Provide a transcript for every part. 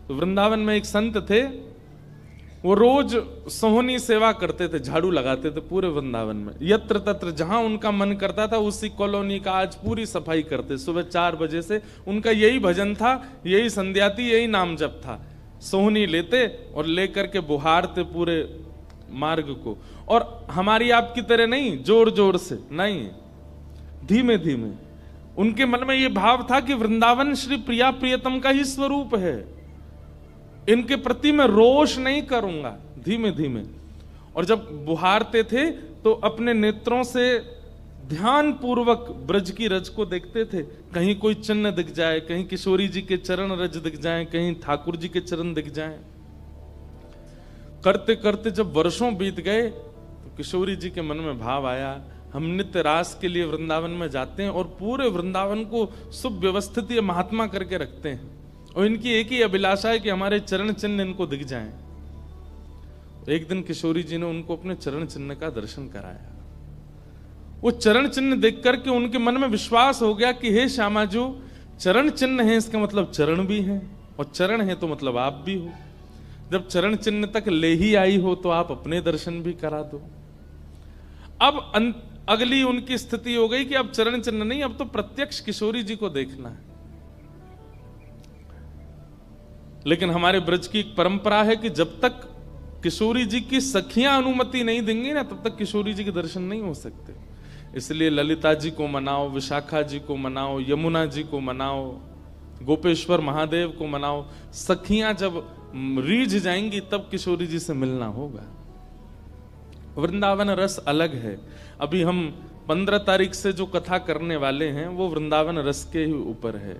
तो वृंदावन में एक संत थे, वो रोज सोहनी सेवा करते थे, झाड़ू लगाते थे पूरे वृंदावन में, यत्र तत्र जहां उनका मन करता था उसी कॉलोनी का आज पूरी सफाई करते। सुबह 4 बजे से उनका यही भजन था, यही संध्या थी, यही नाम जप था। सोहनी लेते और लेकर के बुहारते पूरे मार्ग को, और हमारी आपकी तरह नहीं जोर जोर से, नहीं, धीमे धीमे। उनके मन में यह भाव था कि वृंदावन श्री प्रिया प्रियतम का ही स्वरूप है, इनके प्रति मैं रोष नहीं करूंगा, धीमे धीमे। और जब बुहारते थे तो अपने नेत्रों से ध्यान पूर्वक ब्रज की रज को देखते थे, कहीं कोई चिन्ह दिख जाए, कहीं किशोरी जी के चरण रज दिख जाए, कहीं ठाकुर जी के चरण दिख जाए। करते करते जब वर्षों बीत गए तो किशोरी जी के मन में भाव आया, हम नित्य रास के लिए वृंदावन में जाते हैं और पूरे वृंदावन को सुव्यवस्थित ये महात्मा करके रखते हैं, और इनकी एक ही अभिलाषा है कि हमारे चरण चिन्ह इनको दिख जाएं। एक दिन किशोरी जी ने उनको अपने चरण चिन्ह का दर्शन कराया। वो चरण चिन्ह देख करके उनके मन में विश्वास हो गया कि हे श्यामा जो चरण चिन्ह है, इसका मतलब चरण भी है, और चरण है तो मतलब आप भी हो। जब चरण चिन्ह तक ले ही आई हो तो आप अपने दर्शन भी करा दो। अब अगली उनकी स्थिति हो गई कि अब चरण चिन्ह नहीं, अब तो प्रत्यक्ष किशोरी जी को देखना है। लेकिन हमारे ब्रज की एक परंपरा है कि जब तक किशोरी जी की सखियां अनुमति नहीं देंगी ना, तब तक किशोरी जी के दर्शन नहीं हो सकते। इसलिए ललिता जी को मनाओ, विशाखा जी को मनाओ, यमुना जी को मनाओ, गोपेश्वर महादेव को मनाओ, सखियां जब रीझ जाएंगी तब किशोरी जी से मिलना होगा। वृंदावन रस अलग है। अभी हम 15 तारीख से जो कथा करने वाले हैं वो वृंदावन रस के ही ऊपर है।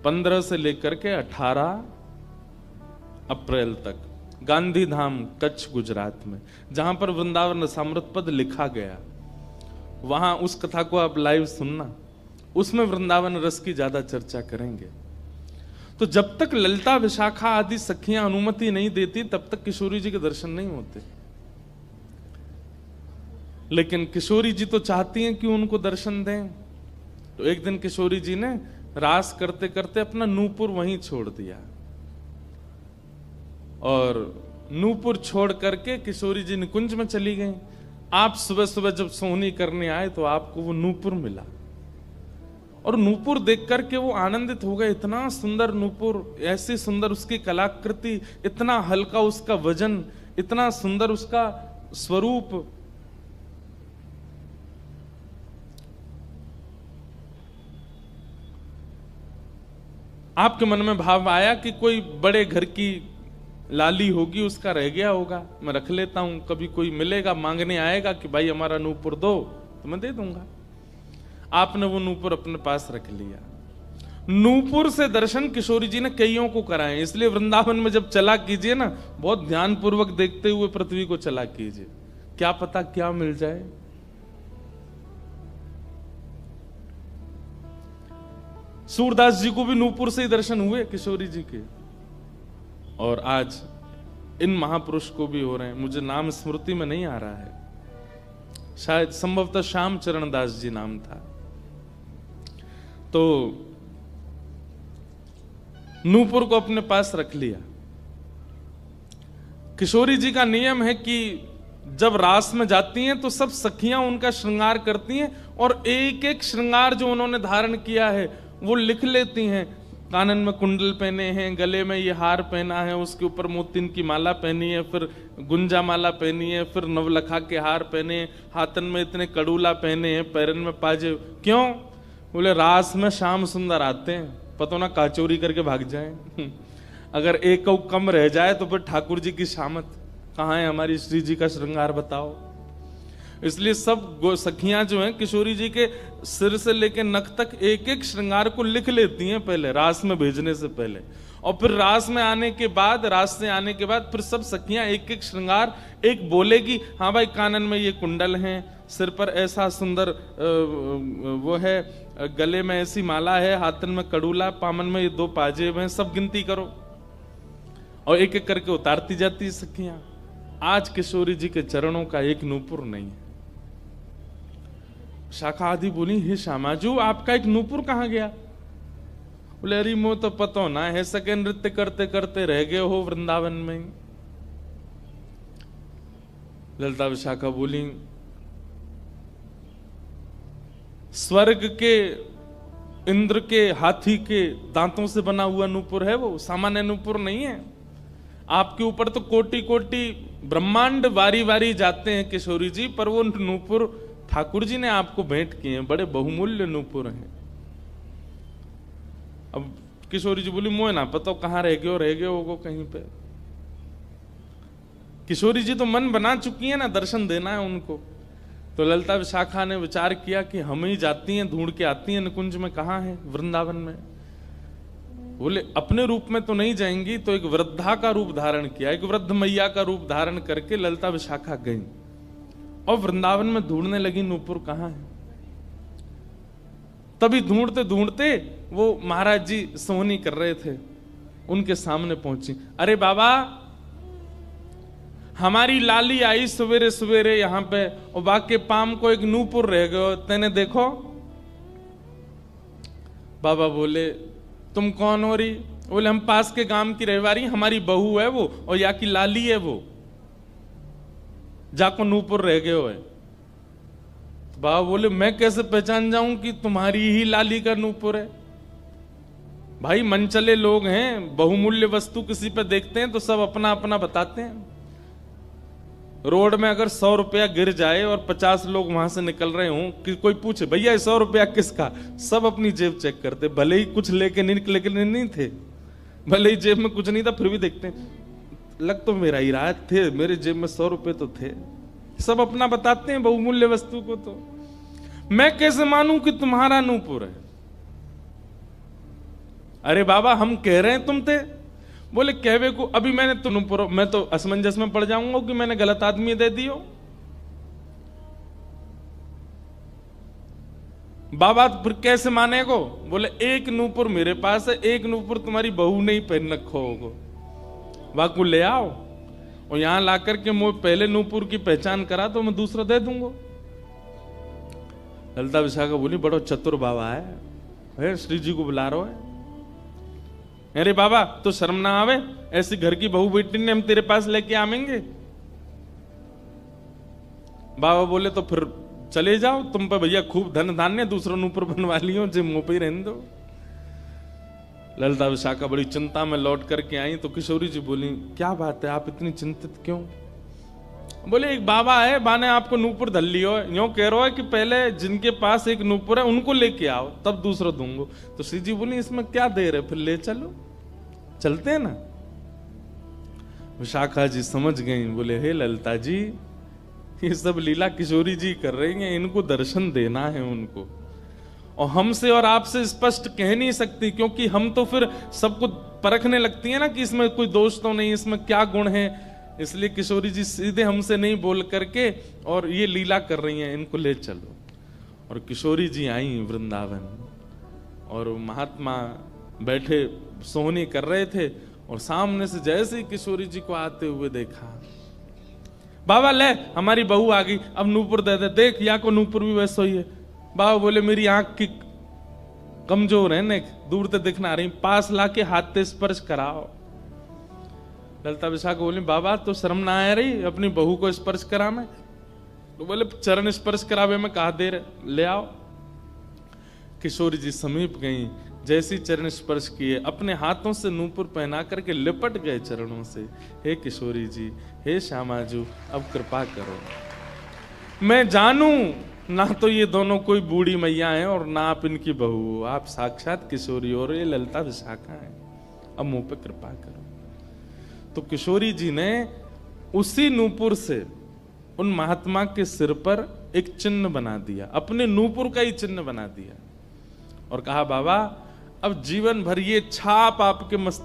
15 से लेकर के 18 अप्रैल तक गांधी धाम कच्छ गुजरात में, जहां पर वृंदावन रसामृत पद लिखा गया, वहां उस कथा को आप लाइव सुनना, उसमें वृंदावन रस की ज्यादा चर्चा करेंगे। तो जब तक ललिता विशाखा आदि सखियां अनुमति नहीं देती तब तक किशोरी जी के दर्शन नहीं होते। लेकिन किशोरी जी तो चाहती हैं कि उनको दर्शन दें। तो एक दिन किशोरी जी ने रास करते करते अपना नूपुर वहीं छोड़ दिया, और नूपुर छोड़ करके किशोरी जी निकुंज में चली गई। आप सुबह सुबह जब सोहनी करने आए तो आपको वो नूपुर मिला, और नूपुर देख करके वो आनंदित हो गए। इतना सुंदर नूपुर, ऐसी सुंदर उसकी कलाकृति, इतना हल्का उसका वजन, इतना सुंदर उसका स्वरूप। आपके मन में भाव आया कि कोई बड़े घर की लाली होगी, उसका रह गया होगा, मैं रख लेता हूं, कभी कोई मिलेगा मांगने आएगा कि भाई हमारा नूपुर दो तो मैं दे दूंगा। आपने वो नूपुर अपने पास रख लिया। नूपुर से दर्शन किशोरी जी ने कईयों को कराए। इसलिए वृंदावन में जब चला कीजिए ना, बहुत ध्यान पूर्वक देखते हुए पृथ्वी को चला कीजिए, क्या पता क्या मिल जाए। सूरदास जी को भी नूपुर से ही दर्शन हुए किशोरी जी के, और आज इन महापुरुष को भी हो रहे हैं। मुझे नाम स्मृति में नहीं आ रहा है, शायद संभवतः श्याम चरण दास जी नाम था। तो नूपुर को अपने पास रख लिया। किशोरी जी का नियम है कि जब रास में जाती हैं तो सब सखियां उनका श्रृंगार करती हैं, और एक एक श्रृंगार जो उन्होंने धारण किया है वो लिख लेती हैं। कानन में कुंडल पहने हैं, गले में ये हार पहना है, उसके ऊपर मोतिन की माला पहनी है, फिर गुंजा माला पहनी है, फिर नवलखा के हार पहने, हाथन में इतने कड़ूला पहने हैं, पैरन में पाजे। क्यों? बोले रास में श्याम सुंदर आते हैं, पता ना काचोरी करके भाग जाएं। अगर एक कम रह जाए तो फिर ठाकुर जी की शामत कहाँ है, हमारी श्री जी का श्रृंगार बताओ। इसलिए सब सखियां जो हैं किशोरी जी के सिर से लेकर नख तक एक एक श्रृंगार को लिख लेती हैं पहले, रास में भेजने से पहले, और फिर रास में आने के बाद, रास से आने के बाद फिर सब सखियां एक एक श्रृंगार एक बोलेगी, हाँ भाई कानन में ये कुंडल हैं, सिर पर ऐसा सुंदर वो है, गले में ऐसी माला है, हाथन में कड़ूला, पामन में ये 2 पाजेब हैं, सब गिनती करो, और एक एक करके उतारती जाती सखियां। आज किशोरी जी के चरणों का एक नूपुर नहीं है। शाखा आदि बोली, हे श्यामाजू आपका एक नूपुर कहां गया? बोले अरे मो तो पतो ना है, सके नृत्य करते करते रह गए हो वृंदावन में। ललिता विशाखा बोली स्वर्ग के इंद्र के हाथी के दांतों से बना हुआ नूपुर है, वो सामान्य नूपुर नहीं है। आपके ऊपर तो कोटि कोटि ब्रह्मांड वारी वारी जाते हैं किशोरी जी, पर वो नूपुर ठाकुर जी ने आपको भेंट किए हैं, बड़े बहुमूल्य नूपुर हैं। अब किशोरी जी बोली मोह ना पता कहाँ रह गए होगो कहीं पे। किशोरी जी तो मन बना चुकी है ना, दर्शन देना है उनको। तो ललिता विशाखा ने विचार किया कि हम ही जाती हैं, ढूंढ के आती हैं निकुंज में, कहाँ है वृंदावन में। बोले अपने रूप में तो नहीं जाएंगी, तो एक वृद्धा का रूप धारण किया, एक वृद्ध मैया का रूप धारण करके ललिता विशाखा गई और वृंदावन में ढूंढने लगी नूपुर कहाँ है। तभी ढूंढते ढूंढते वो महाराज जी सोहनी कर रहे थे, उनके सामने पहुंची। अरे बाबा हमारी लाली आई सवेरे सवेरे यहाँ पे, और बाके पाम को एक नूपुर रह गयो, तेने देखो। बाबा बोले तुम कौन हो रही? बोले हम पास के गांव की रहवारी, हमारी बहू है वो, और या की लाली है वो, जाको नूपुर रह गयो है। बाबा बोले मैं कैसे पहचान जाऊं कि तुम्हारी ही लाली का नूपुर है? भाई मनचले लोग हैं, बहुमूल्य वस्तु किसी पे देखते हैं तो सब अपना अपना बताते हैं। रोड में अगर 100 रुपया गिर जाए और 50 लोग वहां से निकल रहे हों, कि कोई पूछे भैया 100 रुपया किसका, सब अपनी जेब चेक करते, भले ही कुछ लेके नहीं थे, भले ही जेब में कुछ नहीं था, फिर भी देखते लग तो मेरा ही रहा थे, मेरे जेब में 100 रुपए तो थे। सब अपना बताते हैं बहुमूल्य वस्तु को। तो मैं कैसे मानूं कि तुम्हारा नूपुर है? अरे बाबा हम कह रहे हैं तुम थे। बोले कहवे को अभी मैंने तो नूपुर, मैं तो असमंजस में पड़ जाऊंगा कि मैंने गलत आदमी दे दियो। बाबा फिर कैसे मानेगो? बोले एक नूपुर मेरे पास है, एक नूपुर तुम्हारी बहू ने ही पहन रखो होगो, वाकू ले आओ और यहां लाकर के मुझे पहले नूपुर की पहचान करा तो मैं दूसरा दे दूंगा। ललिता विशाखा बोली बड़ो चतुर बाबा है, श्री जी को बुला रहा है। अरे बाबा तो शर्म ना आवे, ऐसी घर की बहू बेटी ने हम तेरे पास लेके आवेंगे? बाबा बोले तो फिर चले जाओ, तुम पे भैया खूब धन धान्य, दूसरा नूपुर बनवा लियो, जे मुंह पे ही रहने दो। ललिता विशाखा बड़ी चिंता में लौट करके आई तो किशोरी जी बोली क्या बात है, आप इतनी चिंतित क्यों? बोले एक बाबा है, बाने आपको नूपुर धल लियो, यूं कह रहा है कि पहले जिनके पास एक नूपुर है उनको लेके आओ, तब दूसरा दूंगा। तो श्री जी बोली इसमें क्या देर है, फिर ले चलो, चलते हैं ना। विशाखा जी समझ गई, बोले हे ललिता जी ये सब लीला किशोरी जी कर रही हैं, इनको दर्शन देना है उनको, और हमसे और आपसे स्पष्ट कह नहीं सकती, क्योंकि हम तो फिर सबको परखने लगती है ना कि इसमें कोई दोष तो नहीं, इसमें क्या गुण है। इसलिए किशोरी जी सीधे हमसे नहीं बोल करके और ये लीला कर रही हैं, इनको ले चलो। और किशोरी जी आई वृंदावन, और महात्मा बैठे सोहनी कर रहे थे, और सामने से जैसे ही किशोरी जी को आते हुए देखा, बाबा ले हमारी बहू आ गई, अब नूपुर दे दे, देख या को नूपुर भी वैसा ही है। बाबा बोले मेरी आंख की कमजोर है ने, दूर से दिखना रही, पास लाके हाथ से स्पर्श कराओ। ललिता विशाखा बोली बाबा तो शर्म ना आ रही अपनी बहू को स्पर्श करा में? तो बोले चरण स्पर्श करावे में कहा देर, ले आओ। किशोरी जी समीप गई, जैसी चरण स्पर्श किए अपने हाथों से नूपुर पहना करके लिपट गए चरणों से। हे किशोरी जी, हे श्यामाजू, अब कृपा करो, मैं जानू ना तो ये दोनों कोई बूढ़ी मैया हैं और ना आप इनकी बहू, आप साक्षात किशोरी और ये ललिता विशाखा है, अब मुंह पे कृपा करो। तो किशोरी जी ने उसी नूपुर से उन महात्मा के सिर पर एक चिन्ह बना दिया, अपने नूपुर का ही चिन्ह बना दिया, और कहा बाबा अब जीवन भर ये छाप आपके मस्तक